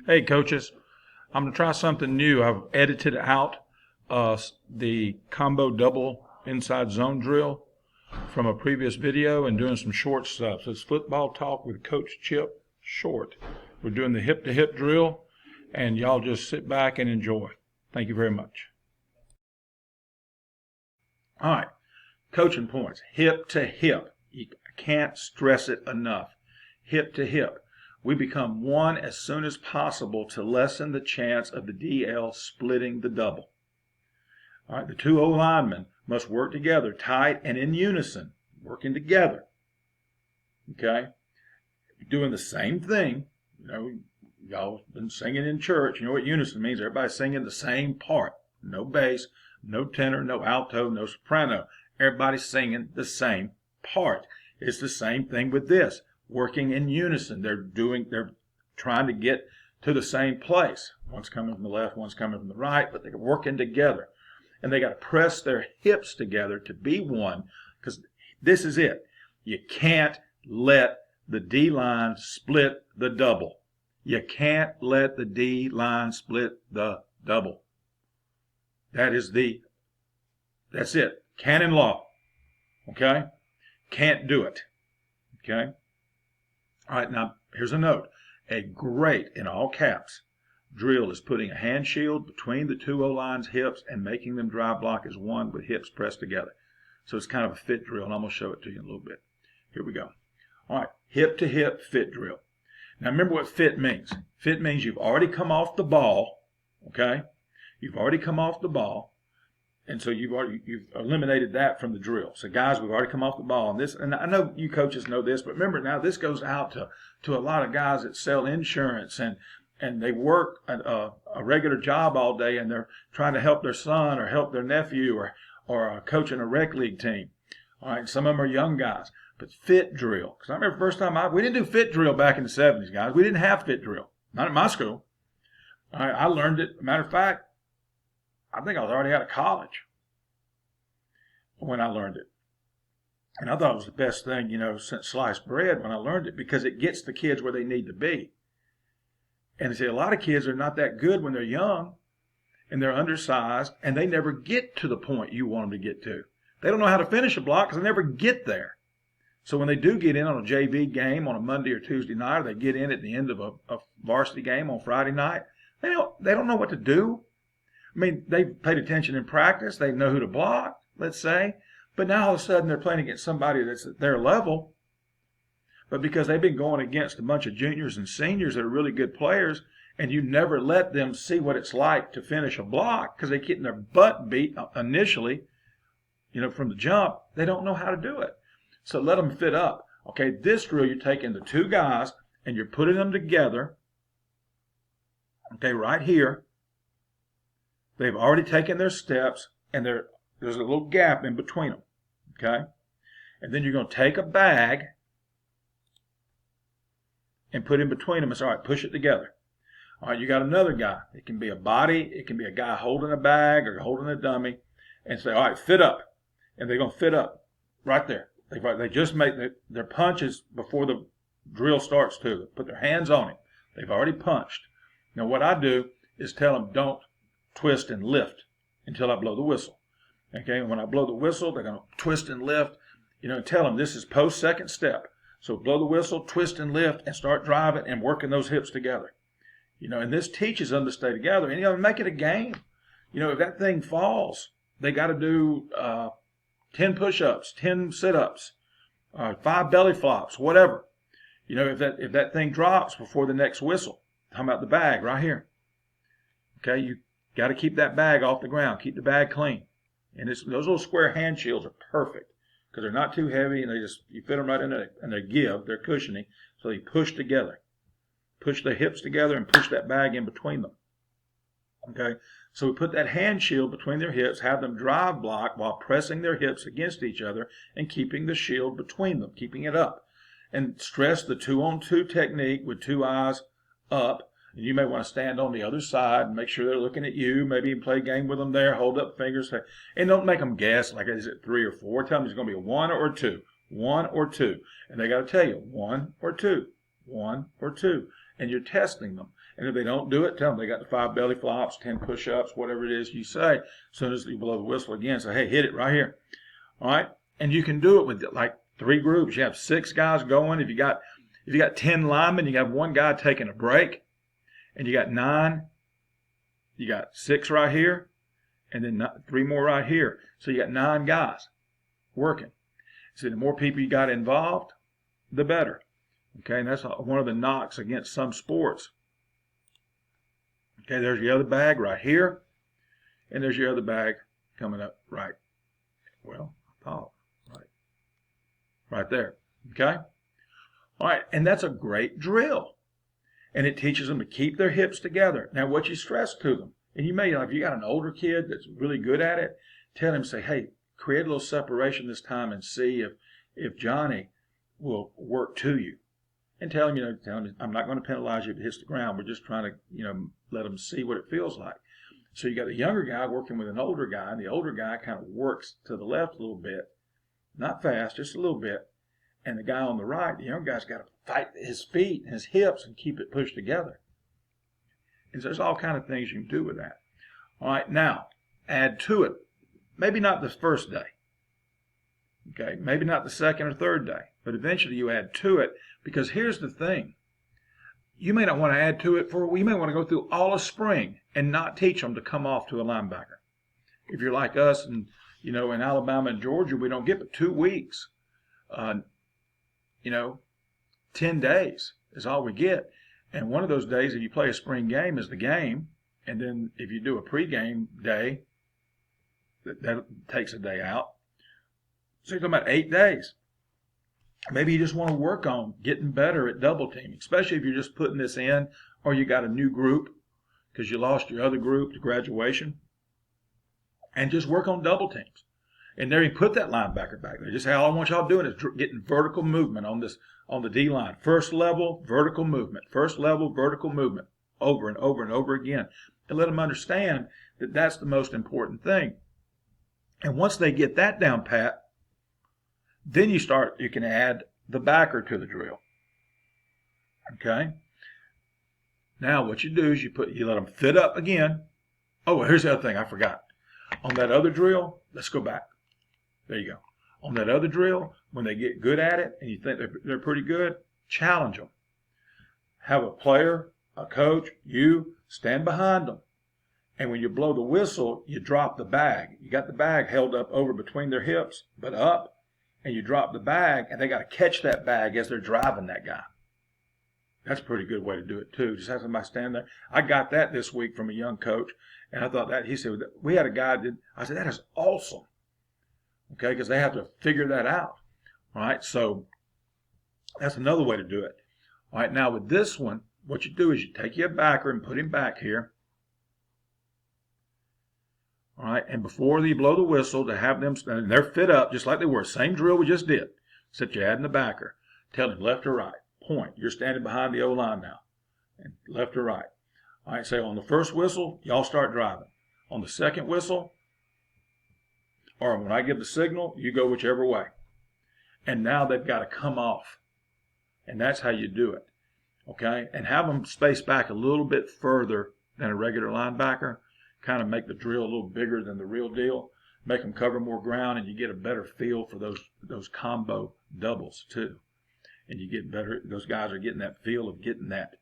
Hey, coaches, I'm going to try something new. I've edited out the combo double inside zone drill from a previous video and doing some short stuff. So it's football talk with Coach Chip Short. We're doing the hip-to-hip drill, and y'all just sit back and enjoy. Thank you very much. All right, coaching points. Hip to hip. You can't stress it enough. Hip to hip. We become one as soon as possible to lessen the chance of the DL splitting the double. All right, the two O linemen must work together tight and in unison, working together. Okay? Doing the same thing. You know, y'all been singing in church. You know what unison means? Everybody's singing the same part. No bass, no tenor, no alto, no soprano. Everybody's singing the same part. It's the same thing with this. Working in unison. They're trying to get to the same place. One's coming from the left, one's coming from the right, but they're working together. And they got to press their hips together to be one, because this is it. You can't let the D-line split the double. You can't let the D-line split the double. That's it. Canon law. Okay? Can't do it. Okay? All right, now here's a note. A great, in all caps, drill is putting a hand shield between the two O-line's hips and making them drive block as one with hips pressed together. So it's kind of a fit drill, and I'm going to show it to you in a little bit. Here we go. All right, hip to hip fit drill. Now remember what fit means. Fit means you've already come off the ball, okay? You've already come off the ball. And so you've eliminated that from the drill. So guys, we've already come off the ball. And I know you coaches know this, but remember now this goes out to a lot of guys that sell insurance and they work a regular job all day and they're trying to help their son or help their nephew or coaching a rec league team. All right, some of them are young guys. But fit drill, because I remember the first time we didn't do fit drill back in the 70s, guys. We didn't have fit drill, not at my school. All right, I learned it. Matter of fact, I think I was already out of college when I learned it. And I thought it was the best thing, since sliced bread when I learned it, because it gets the kids where they need to be. And you see, a lot of kids are not that good when they're young and they're undersized and they never get to the point you want them to get to. They don't know how to finish a block because they never get there. So when they do get in on a JV game on a Monday or Tuesday night, or they get in at the end of a varsity game on Friday night, they don't know what to do. I mean, they've paid attention in practice. They know who to block, let's say. But now all of a sudden they're playing against somebody that's at their level. But because they've been going against a bunch of juniors and seniors that are really good players, and you never let them see what it's like to finish a block because they're getting their butt beat initially, from the jump, they don't know how to do it. So let them fit up. Okay, this drill, you're taking the two guys and you're putting them together, okay, right here. They've already taken their steps, and there's a little gap in between them, okay? And then you're going to take a bag and put in between them and say, all right, push it together. All right, you got another guy. It can be a body. It can be a guy holding a bag or holding a dummy, and say, all right, fit up. And they're going to fit up right there. They just make their punches before the drill starts too. They put their hands on it. They've already punched. Now what I do is tell them don't twist and lift until I blow the whistle. Okay, and when I blow the whistle, they're going to twist and lift. Tell them this is post second step. So blow the whistle, twist and lift, and start driving and working those hips together. And this teaches them to stay together. And make it a game. If that thing falls, they got to do 10 push-ups, 10 sit-ups, 5 belly flops, whatever. If that thing drops before the next whistle, how about the bag right here? Okay, you got to keep that bag off the ground. Keep the bag clean. And those little square hand shields are perfect because they're not too heavy and you fit them right in there and they're cushiony. So they push together. Push the hips together and push that bag in between them. Okay, so we put that hand shield between their hips, have them drive block while pressing their hips against each other and keeping the shield between them, keeping it up. And stress the 2-on-2 technique with two eyes up. And you may want to stand on the other side and make sure they're looking at you. Maybe you play a game with them there, hold up fingers. And don't make them guess like, is it 3 or 4? Tell them it's going to be a 1 or 2. 1 or 2. And they got to tell you 1 or 2. 1 or 2. and you're testing them. And if they don't do it, tell them they got the 5 belly flops, 10 push-ups, whatever it is you say. As soon as you blow the whistle again, say, hey, hit it right here. All right? And you can do it with like 3 groups. You have 6 guys going. If you got 10 linemen, you have 1 guy taking a break. And you got 9. You got 6 right here. And then 3 more right here. So you got 9 guys working. So the more people you got involved, the better. Okay, and that's one of the knocks against some sports. Okay, there's your other bag right here. And there's your other bag coming up right. Well, right there. Okay? All right, and that's a great drill. And it teaches them to keep their hips together. Now, what you stress to them, and you may, if you got an older kid that's really good at it, tell him, say, hey, create a little separation this time and see if Johnny will work to you. And tell him, I'm not going to penalize you if it hits the ground. We're just trying to, let him see what it feels like. So you got a younger guy working with an older guy, and the older guy kind of works to the left a little bit. Not fast, just a little bit. And the guy on the right, the younger guy's got to fight his feet and his hips and keep it pushed together. And so there's all kind of things you can do with that. All right, now, add to it. Maybe not the first day. Okay, maybe not the second or third day. But eventually you add to it, because here's the thing. You may not want to add to it you may want to go through all of spring and not teach them to come off to a linebacker. If you're like us and, in Alabama and Georgia, we don't get but 2 weeks. 10 days is all we get. And one of those days, if you play a spring game, is the game. And then if you do a pregame day, that takes a day out. So you're talking about 8 days. Maybe you just want to work on getting better at double teaming, especially if you're just putting this in or you got a new group because you lost your other group to graduation. And just work on double teams. And there you put that linebacker back there. Just say, all I want y'all doing is getting vertical movement on the D line. First level, vertical movement. First level, vertical movement. Over and over and over again. And let them understand that that's the most important thing. And once they get that down pat, then you can add the backer to the drill. Okay? Now what you do is you let them fit up again. Oh, here's the other thing I forgot. On that other drill, let's go back. There you go. On that other drill, when they get good at it and you think they're pretty good, challenge them. Have a player, a coach, you stand behind them. And when you blow the whistle, you drop the bag. You got the bag held up over between their hips, but up, and you drop the bag, and they got to catch that bag as they're driving that guy. That's a pretty good way to do it, too. Just have somebody stand there. I got that this week from a young coach, and I thought he said, we had a guy I said, that is awesome. Okay, because they have to figure that out. All right, so that's another way to do it. All right, now with this one, what you do is you take your backer and put him back here. All right, and before you blow the whistle, to have them stand, they're fit up just like they were. Same drill we just did, except you add in the backer. Tell him left or right. Point. You're standing behind the O-line now. And left or right. All right, say on the first whistle, y'all start driving. On the second whistle, or when I give the signal, you go whichever way. And now they've got to come off. And that's how you do it. Okay? And have them space back a little bit further than a regular linebacker. Kind of make the drill a little bigger than the real deal. Make them cover more ground, and you get a better feel for those combo doubles too. And you get better. Those guys are getting that feel of getting that.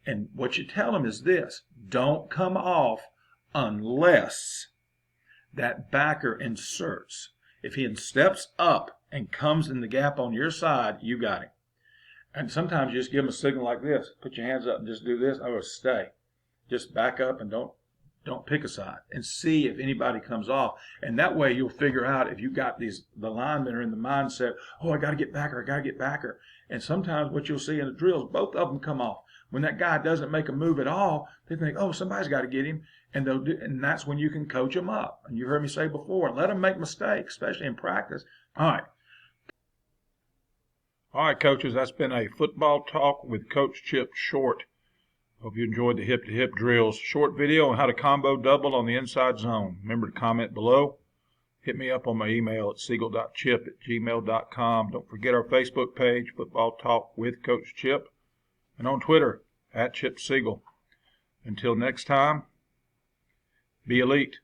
And what you tell them is this: don't come off unless that backer inserts. If he steps up and comes in the gap on your side, you got him. And sometimes you just give him a signal like this. Put your hands up and just do this. Or stay. Just back up and don't pick a side. And see if anybody comes off. And that way you'll figure out if you got the linemen are in the mindset, oh, I got to get backer. And sometimes what you'll see in the drills, both of them come off. When that guy doesn't make a move at all, they think, oh, somebody's got to get him. And that's when you can coach them up. And you heard me say before, let them make mistakes, especially in practice. All right, coaches, that's been a football talk with Coach Chip Short. Hope you enjoyed the hip-to-hip drills. Short video on how to combo double on the inside zone. Remember to comment below. Hit me up on my email at siegel.chip@gmail.com. Don't forget our Facebook page, Football Talk with Coach Chip. And on Twitter, at Chip Siegel. Until next time, be elite.